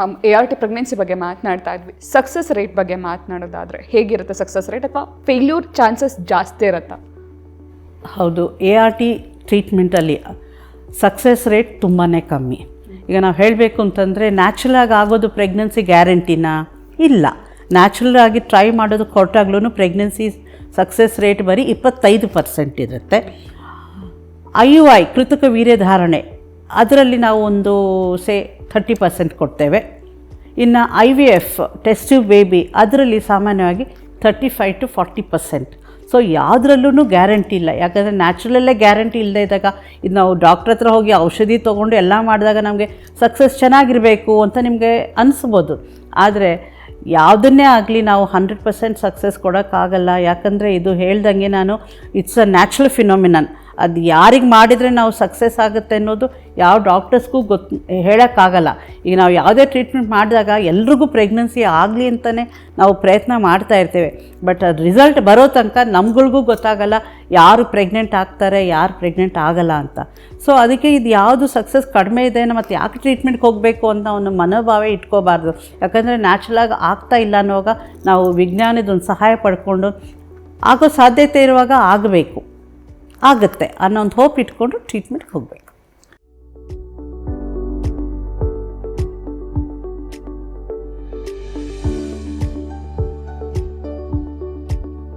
Ma'am ART pregnancy ಬಗ್ಗೆ ಮಾತನಾಡ್ತಾ ಇದ್ವಿ, ಸಕ್ಸಸ್ ರೇಟ್ ಬಗ್ಗೆ ಮಾತನಾಡೋದಾದರೆ ಹೇಗಿರುತ್ತೆ ಸಕ್ಸಸ್ ರೇಟ್, ಅಥವಾ ಫೇಲ್ಯೂರ್ ಚಾನ್ಸಸ್ ಜಾಸ್ತಿ ಇರುತ್ತಾ? ಹೌದು, ART ಟ್ರೀಟ್ಮೆಂಟಲ್ಲಿ ಸಕ್ಸಸ್ ರೇಟ್ ತುಂಬಾ ಕಮ್ಮಿ. ಈಗ ನಾವು ಹೇಳಬೇಕು ಅಂತಂದರೆ ನ್ಯಾಚುರಲಾಗಿ ಆಗೋದು ಪ್ರೆಗ್ನೆನ್ಸಿ ಗ್ಯಾರಂಟಿನಾ? ಇಲ್ಲ. ನ್ಯಾಚುರಲಾಗಿ ಟ್ರೈ ಮಾಡೋದು ಹೊರಟಾಗ್ಲೂ ಪ್ರೆಗ್ನೆನ್ಸಿ ಸಕ್ಸಸ್ ರೇಟ್ ಬರೀ 25% ಇರುತ್ತೆ. IUI ಕೃತಕ ವೀರ್ಯಧಾರಣೆ ಅದರಲ್ಲಿ ನಾವು ಒಂದು 30% ಕೊಡ್ತೇವೆ. ಇನ್ನು IVF ಟೆಸ್ಟ್ ಟ್ಯೂಬ್ ಬೇಬಿ ಅದರಲ್ಲಿ ಸಾಮಾನ್ಯವಾಗಿ 35 to 40%. ಸೊ ಯಾವುದ್ರಲ್ಲೂ ಗ್ಯಾರಂಟಿ ಇಲ್ಲ. ಯಾಕಂದರೆ ನ್ಯಾಚುರಲಲ್ಲೇ ಗ್ಯಾರಂಟಿ ಇಲ್ಲದೆ ಇದ್ದಾಗ ಇದು ನಾವು ಡಾಕ್ಟ್ರ್ ಹತ್ರ ಹೋಗಿ ಔಷಧಿ ತೊಗೊಂಡು ಎಲ್ಲ ಮಾಡಿದಾಗ ನಮಗೆ ಸಕ್ಸಸ್ ಚೆನ್ನಾಗಿರಬೇಕು ಅಂತ ನಿಮಗೆ ಅನಿಸ್ಬೋದು. ಆದರೆ ಯಾವುದನ್ನೇ ಆಗಲಿ ನಾವು 100% ಸಕ್ಸಸ್ ಕೊಡೋಕ್ಕಾಗಲ್ಲ. ಯಾಕಂದರೆ ಇದು ಹೇಳ್ದಂಗೆ ನಾನು ಇಟ್ಸ್ ಅ ನ್ಯಾಚುರಲ್ ಫಿನೋಮಿನನ್. ಅದು ಯಾರಿಗೆ ಮಾಡಿದರೆ ನಾವು ಸಕ್ಸಸ್ ಆಗುತ್ತೆ ಅನ್ನೋದು ಯಾವ ಡಾಕ್ಟರ್ಸ್ಗೂ ಹೇಳೋಕ್ಕಾಗಲ್ಲ. ಈಗ ನಾವು ಯಾವುದೇ ಟ್ರೀಟ್ಮೆಂಟ್ ಮಾಡಿದಾಗ ಎಲ್ರಿಗೂ ಪ್ರೆಗ್ನೆನ್ಸಿ ಆಗಲಿ ಅಂತಲೇ ನಾವು ಪ್ರಯತ್ನ ಮಾಡ್ತಾ ಇರ್ತೇವೆ. ಬಟ್ ಅದು ರಿಸಲ್ಟ್ ಬರೋ ತನಕ ನಮ್ಗಳಿಗೂ ಗೊತ್ತಾಗಲ್ಲ ಯಾರು ಪ್ರೆಗ್ನೆಂಟ್ ಆಗ್ತಾರೆ, ಯಾರು ಪ್ರೆಗ್ನೆಂಟ್ ಆಗಲ್ಲ ಅಂತ. ಸೊ ಅದಕ್ಕೆ ಇದು ಯಾವುದು ಸಕ್ಸಸ್ ಕಡಿಮೆ ಇದೆ ಮತ್ತು ಯಾಕೆ ಟ್ರೀಟ್ಮೆಂಟ್ಗೆ ಹೋಗಬೇಕು ಅಂತ ಒಂದು ಮನೋಭಾವ ಇಟ್ಕೋಬಾರ್ದು. ಯಾಕಂದರೆ ನ್ಯಾಚುರಲಾಗಿ ಆಗ್ತಾ ಇಲ್ಲ ಅನ್ನುವಾಗ ನಾವು ವಿಜ್ಞಾನದೊಂದು ಸಹಾಯ ಪಡ್ಕೊಂಡು ಆಗೋ ಸಾಧ್ಯತೆ ಇರುವಾಗ ಆಗುತ್ತೆ ಅನ್ನೋ ಒಂದು ಹೋಪ್ ಇಟ್ಕೊಂಡು ಟ್ರೀಟ್ಮೆಂಟ್ಗೆ ಹೋಗಬೇಕು.